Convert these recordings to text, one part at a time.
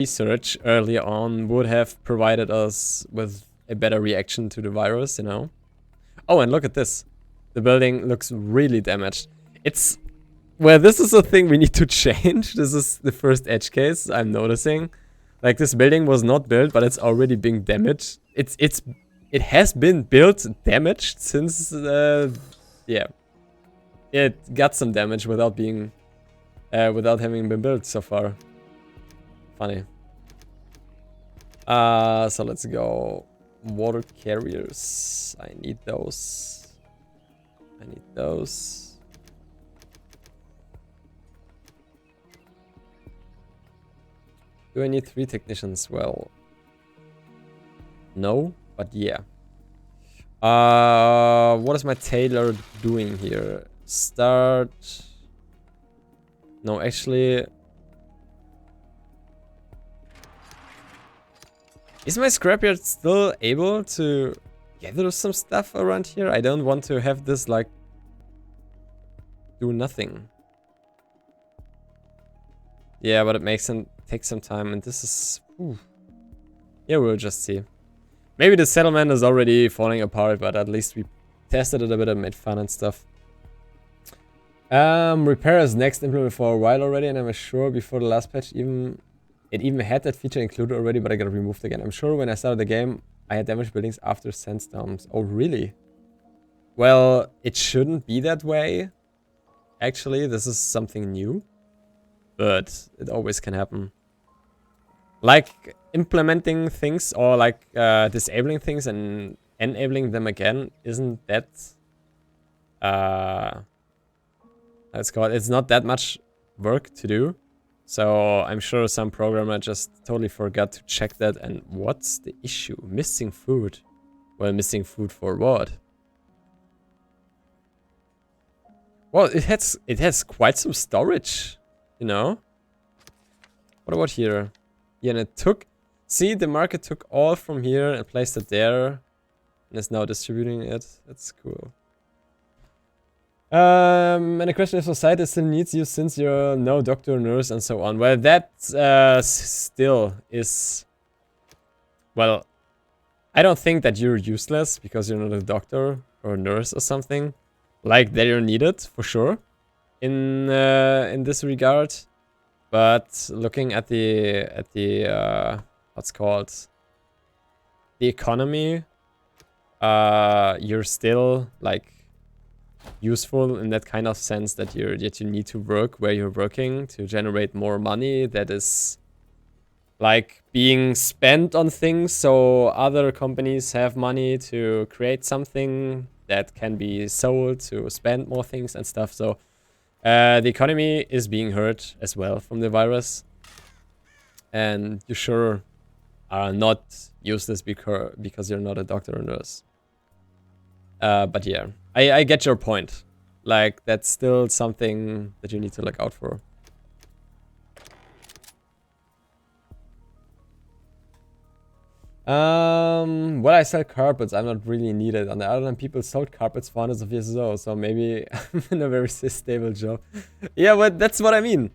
research early on would have provided us with a better reaction to the virus, you know? Oh, and look at this. The building looks really damaged. It's... Well, this is a thing we need to change. This is the first edge case I'm noticing. Like, this building was not built, but it's already being damaged. It has been built damaged since, yeah. It got some damage without being, without having been built so far. Funny. So let's go. Water carriers. I need those. I need those. Do I need 3 technicians? Well, no, but yeah. What is my tailor doing here? Start. No, actually. Is my scrapyard still able to gather some stuff around here? I don't want to have this, like, do nothing. Yeah, but it makes them take some time, and this is... Ooh. Yeah, we'll just see. Maybe the settlement is already falling apart, but at least we tested it a bit and made fun and stuff. Repair is next implemented for a while already, and I'm sure before the last patch it even had that feature included already, but I got removed again. I'm sure when I started the game, I had damaged buildings after sandstorms. Oh, really? Well, it shouldn't be that way. Actually, this is something new. But it always can happen. Like implementing things or like disabling things and enabling them again isn't that let's call it, it's not that much work to do. So I'm sure some programmer just totally forgot to check that. And what's the issue? Missing food. Well, missing food for what? Well, it has quite some storage, you know? What about here? Yeah, and it took... See, the market took all from here and placed it there. And is now distributing it. That's cool. And the question is, society still needs you since you're no doctor, nurse, and so on. Well, that still is... Well, I don't think that you're useless because you're not a doctor or a nurse or something. Like, they're needed, for sure, in this regard. But looking at the what's called the economy, you're still like useful in that kind of sense that you need to work where you're working to generate more money that is like being spent on things, so other companies have money to create something that can be sold to spend more things and stuff. So the economy is being hurt as well from the virus, and you sure are not useless because you're not a doctor or nurse. But yeah, I get your point. Like, that's still something that you need to look out for. Well, I sell carpets. I'm not really needed. On the other hand, people sold carpets for hundreds of years ago, so maybe I'm in a very stable job. Yeah, but that's what I mean.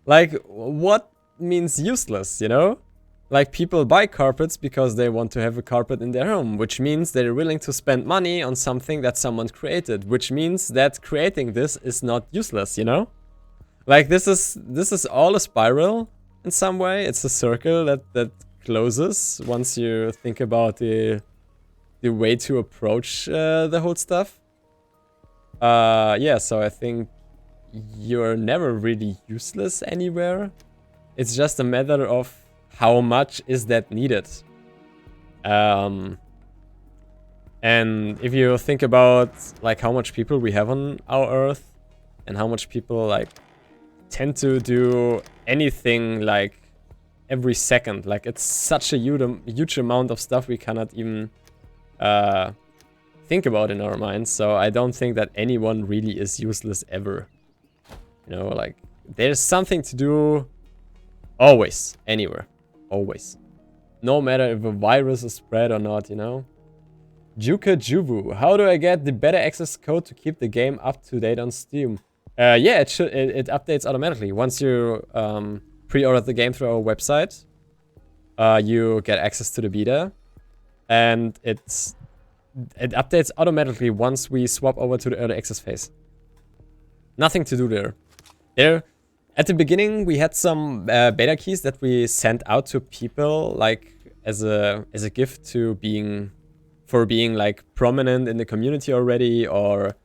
Like, what means useless, you know? Like, people buy carpets because they want to have a carpet in their home, which means they're willing to spend money on something that someone created, which means that creating this is not useless, you know? Like, this is all a spiral in some way. It's a circle that closes once you think about the way to approach the whole stuff. Yeah, so I think you're never really useless anywhere. It's just a matter of how much is that needed. And if you think about like how much people we have on our Earth and how much people like tend to do anything like every second, like it's such a huge amount of stuff we cannot even think about in our minds. So I don't think that anyone really is useless ever. You know, like there's something to do always, anywhere, always. No matter if a virus is spread or not, you know. Juka Jubu, how do I get the better access code to keep the game up to date on Steam? Yeah, it updates automatically once you pre-order the game through our website. you get access to the beta, and it updates automatically once we swap over to the early access phase. Nothing to do there. At the beginning, we had some beta keys that we sent out to people, like as a gift to being like prominent in the community already, or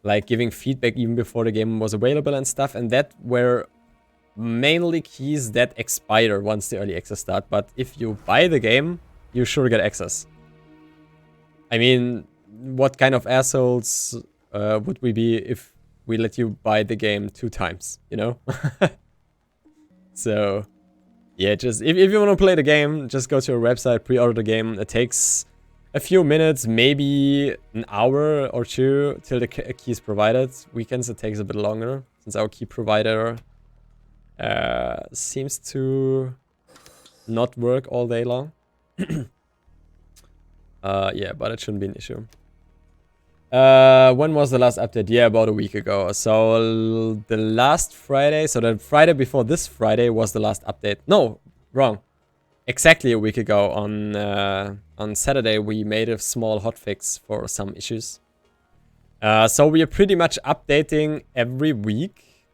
like giving feedback even before the game was available and stuff. And that were mainly keys that expire once the early access start. But if you buy the game, you sure get access. I mean, what kind of assholes would we be if we let you buy the game 2 times, you know? So, yeah, just if you want to play the game, just go to our website, pre-order the game. It takes a few minutes, maybe an hour or 2 till the key is provided. Weekends it takes a bit longer, since our key provider seems to not work all day long. Yeah, but it shouldn't be an issue. When was the last update? Yeah, about a week ago. So the last Friday, so the Friday before this Friday was the last update. No, wrong. Exactly a week ago on Saturday, we made a small hotfix for some issues. So we are pretty much updating every week.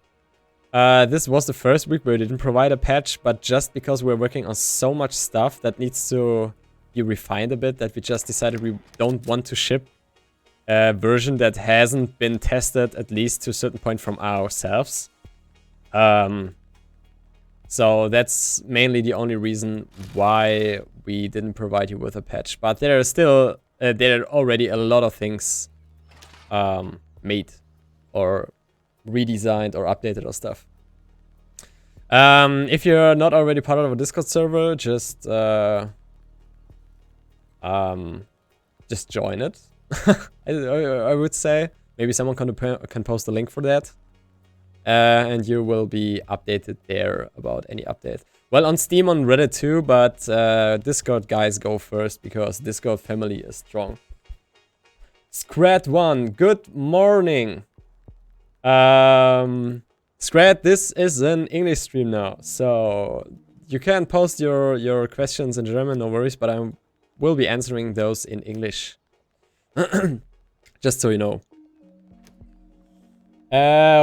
This was the first week where we didn't provide a patch, but just because we're working on so much stuff that needs to be refined a bit, that we just decided we don't want to ship a version that hasn't been tested, at least to a certain point, from ourselves. So that's mainly the only reason why we didn't provide you with a patch. But there are still, there are already a lot of things made or redesigned or updated or stuff. If you're not already part of a Discord server, just join it. I would say maybe someone can post a link for that, and you will be updated there about any update. Well, on Steam, on Reddit too, but Discord guys go first because Discord family is strong. Scrat1, good morning. Scrat, this is an English stream now, so you can post your questions in German, no worries, but I will be answering those in English. Just so you know.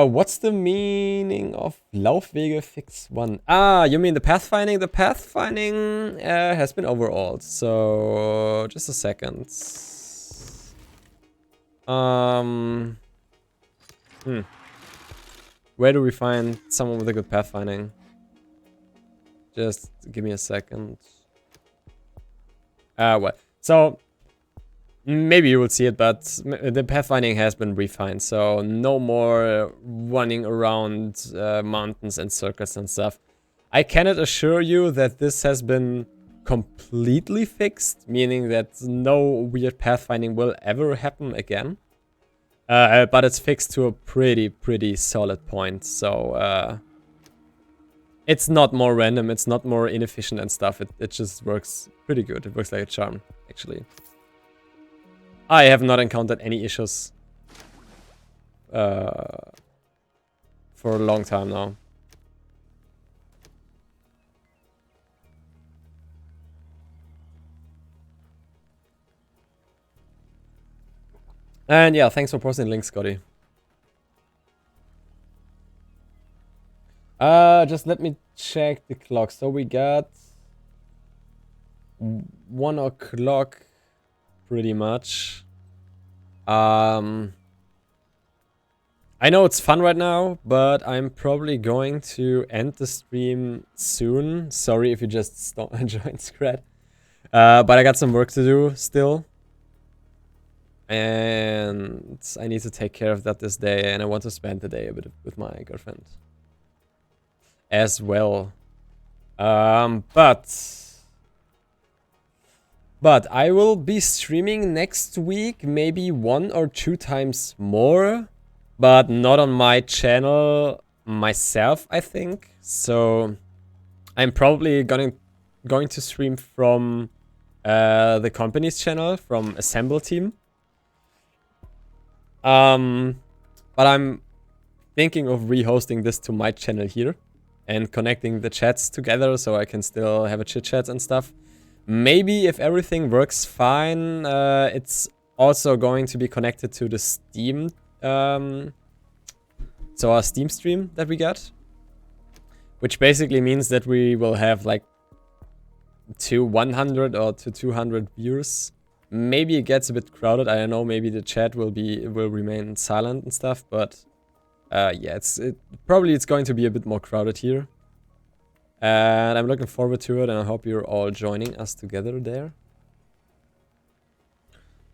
What's the meaning of Laufwege Fix 1? Ah, you mean the pathfinding? The pathfinding has been overhauled, so just a second. Where do we find someone with a good pathfinding? Just give me a second. What? So, maybe you will see it, but the pathfinding has been refined. So, no more running around mountains and circles and stuff. I cannot assure you that this has been completely fixed, meaning that no weird pathfinding will ever happen again. But it's fixed to a pretty solid point. So, it's not more random, it's not more inefficient and stuff. It just works pretty good. It works like a charm, actually. I have not encountered any issues for a long time now. And yeah, thanks for posting the link, Scotty. Just let me check the clock. So we got 1 o'clock pretty much. I know it's fun right now, but I'm probably going to end the stream soon. Sorry if you just joined Scrat. But I got some work to do still. And I need to take care of that this day, and I want to spend the day a bit with my girlfriend as well. But I will be streaming next week, maybe 1 or 2 times more, but not on my channel myself, I think. So I'm probably going to stream from the company's channel, from Assemble Team. But I'm thinking of rehosting this to my channel here. and connecting the chats together so I can still have a chit chat and stuff. Maybe if everything works fine, it's also going to be connected to the Steam, so our Steam stream that we got, which basically means that we will have like 100 or 200 viewers. Maybe it gets a bit crowded. I don't know. Maybe the chat will remain silent and stuff. But yeah, probably it's going to be a bit more crowded here. And I'm looking forward to it, and I hope you're all joining us together there.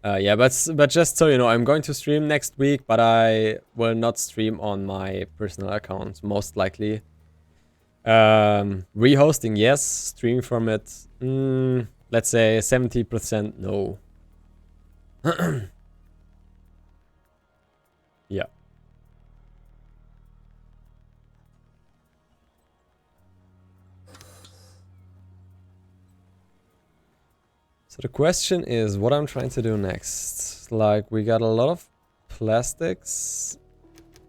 Yeah, but just so you know, I'm going to stream next week, but I will not stream on my personal account, most likely. Rehosting, yes. Stream from it, let's say 70% no. Yeah. So the question is what I'm trying to do next. Like, we got a lot of plastics.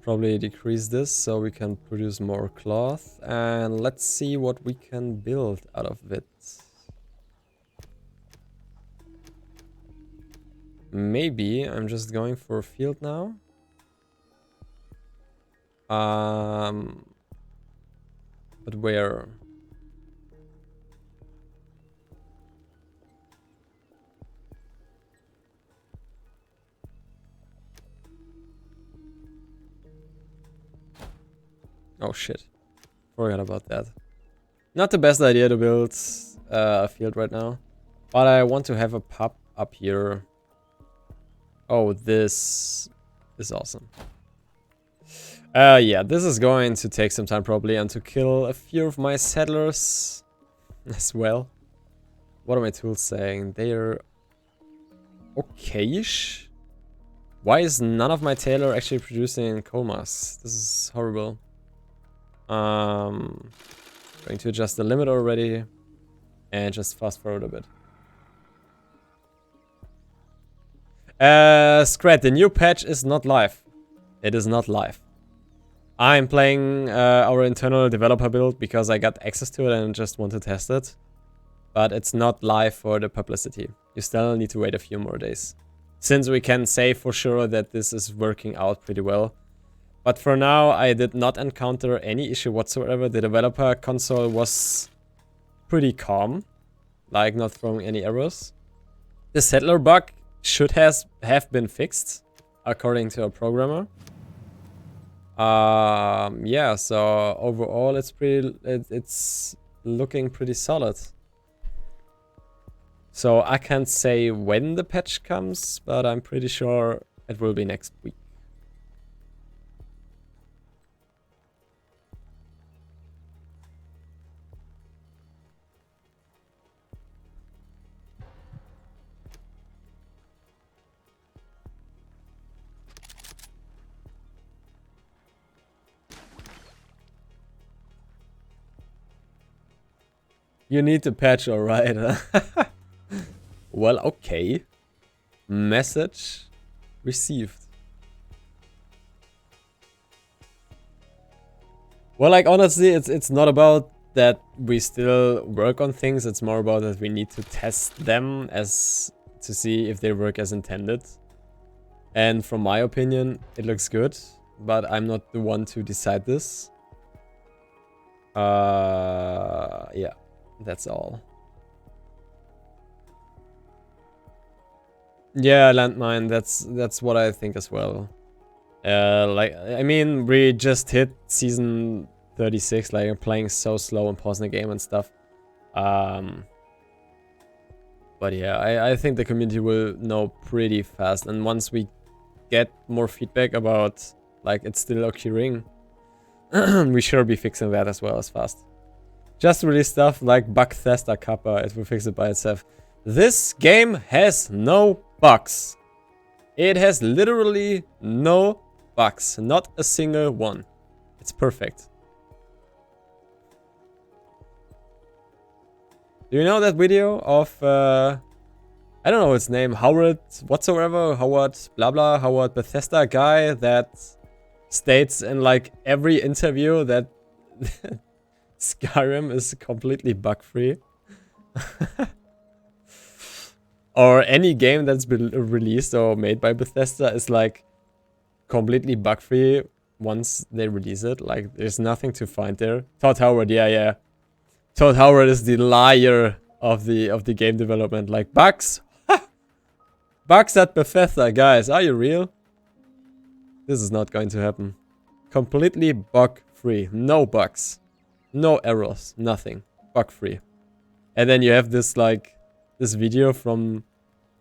Probably decrease this so we can produce more cloth. And let's see what we can build out of it. Maybe I'm just going for a field now. But where? Oh shit. Forgot about that. Not the best idea to build a field right now. But I want to have a pub up here. Oh, this is awesome. Yeah, this is going to take some time probably, and to kill a few of my settlers as well. What are my tools saying? They're okay-ish. Why is none of my tailor actually producing coal masks? This is horrible. Going to adjust the limit already and just fast forward a bit. Scrat, the new patch is not live. It is not live. I'm playing our internal developer build because I got access to it and just want to test it. But it's not live for the publicity. You still need to wait a few more days. Since we can say for sure that this is working out pretty well. But for now, I did not encounter any issue whatsoever. The developer console was pretty calm. Like, not throwing any errors. The settler bug should have been fixed, according to a programmer. Yeah, so overall it's looking pretty solid. So I can't say when the patch comes, but I'm pretty sure it will be next week. You need to patch, alright. Well, okay. Message received. Well, like, honestly, it's not about that we still work on things. It's more about that we need to test them as to see if they work as intended. And from my opinion, it looks good, but I'm not the one to decide this. Yeah. That's all. Yeah, landmine. That's what I think as well. Like, I mean, we just hit season 36. Like, I'm playing so slow and pausing the game and stuff. But yeah, I think the community will know pretty fast. And once we get more feedback about like it's still occurring, we should be fixing that as well as fast. Just release stuff like Bugthesta Kappa, it will fix it by itself. This game has no bugs. It has literally no bugs. Not a single one. It's perfect. Do you know that video of, I don't know his name, Howard whatsoever, Howard blah blah, Howard Bethesda guy that states in like every interview that Skyrim is completely bug-free. Or any game that's been released or made by Bethesda is like completely bug-free once they release it. Like there's nothing to find there. Todd Howard, yeah. Todd Howard is the liar of the game development. Like bugs? Bugs at Bethesda, guys, are you real? This is not going to happen. Completely bug-free. No bugs. No errors. Nothing. Bug-free. And then you have this like this video from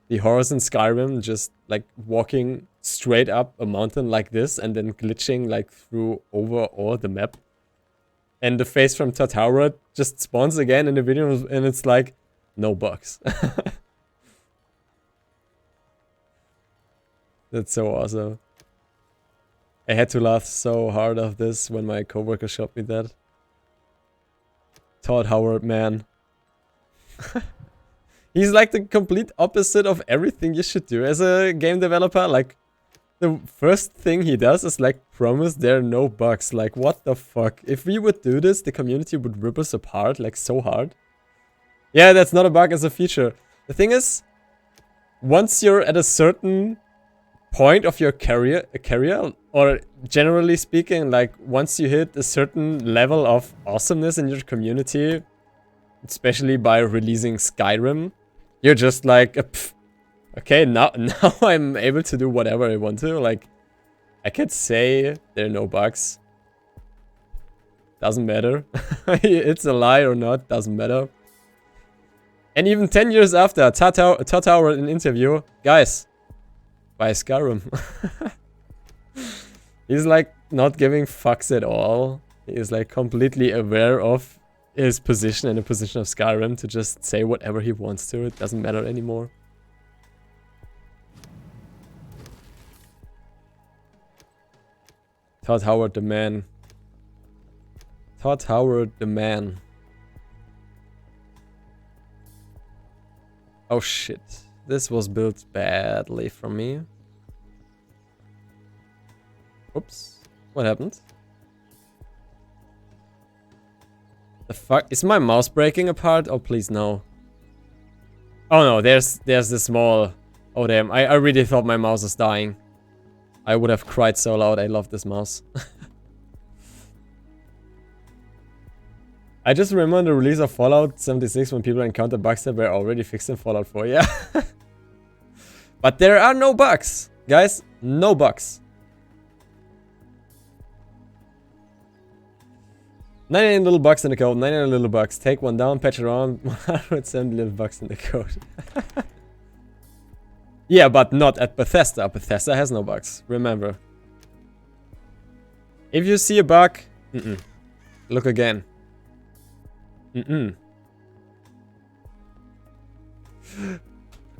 the horrors in Skyrim just like walking straight up a mountain like this and then glitching like through over all the map. And the face from Todd Howard just spawns again in the video and it's like no bugs. That's so awesome. I had to laugh so hard of this when my coworker showed me that. Todd Howard, man. He's like the complete opposite of everything you should do as a game developer. Like, the first thing he does is like promise there are no bugs. Like, what the fuck? If we would do this, the community would rip us apart like so hard. Yeah, that's not a bug, it's a feature. The thing is, once you're at a certain point of your career, or generally speaking, like once you hit a certain level of awesomeness in your community, especially by releasing Skyrim, you're just like, okay, now I'm able to do whatever I want to. Like, I could say there are no bugs. Doesn't matter. It's a lie or not, doesn't matter. And even 10 years after, Todd Howard in an interview, guys, buy Skyrim. He's like not giving fucks at all. He's like completely aware of his position and the position of Skyrim to just say whatever he wants to. It doesn't matter anymore. Todd Howard the man. Todd Howard the man. Oh shit. This was built badly from me. Oops. What happened? The fuck? Is my mouse breaking apart? Oh, please no. Oh no, there's this small... Oh damn, I really thought my mouse was dying. I would have cried so loud. I love this mouse. I just remember the release of Fallout 76 when people encountered bugs that were already fixed in Fallout 4. Yeah. But there are no bugs. Guys, no bugs. 99 little bugs in the code. 99 little bugs. Take one down, patch around. 170 little bugs in the code. Yeah, but not at Bethesda. Bethesda has no bugs. Remember. If you see a bug, look again.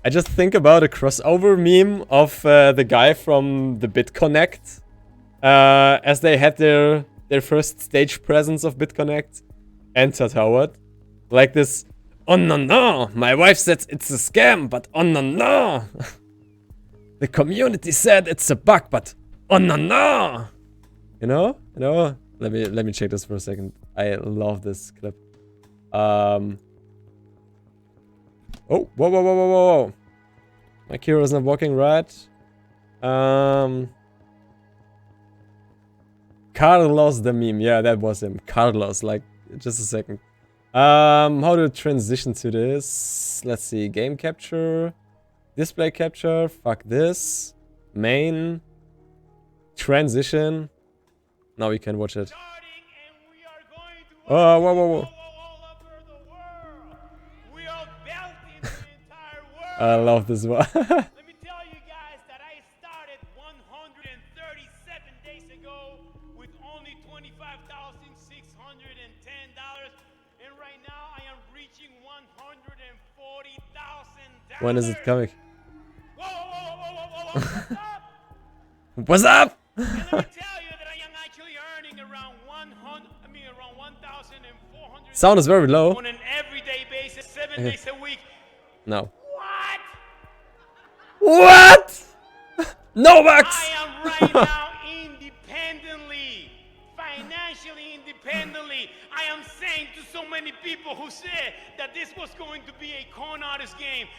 I just think about a crossover meme of the guy from the BitConnect as they had their first stage presence of BitConnect and Todd Howard. Like this, oh no, my wife said it's a scam, but oh no. The community said it's a bug, but oh no. You know? Let me check this for a second. I love this clip. Oh, whoa. My hero is not working right. Carlos the meme. Yeah, that was him. Carlos, like, just a second. How to transition to this? Let's see. Game capture. Display capture. Fuck this. Main. Transition. Now we can watch it. Oh, whoa. I love this one. Let me tell you guys that I started 137 days ago with only $25,610, and right now I am reaching $140,000. When is it coming? Whoa. What's up? And let me tell you that I am actually earning around around 1,400. Sound is very low. On an everyday basis, 7 days a week. No. What? No bugs! I am right now independently, financially independently. I am saying many people who said that this was going to be a con artist game.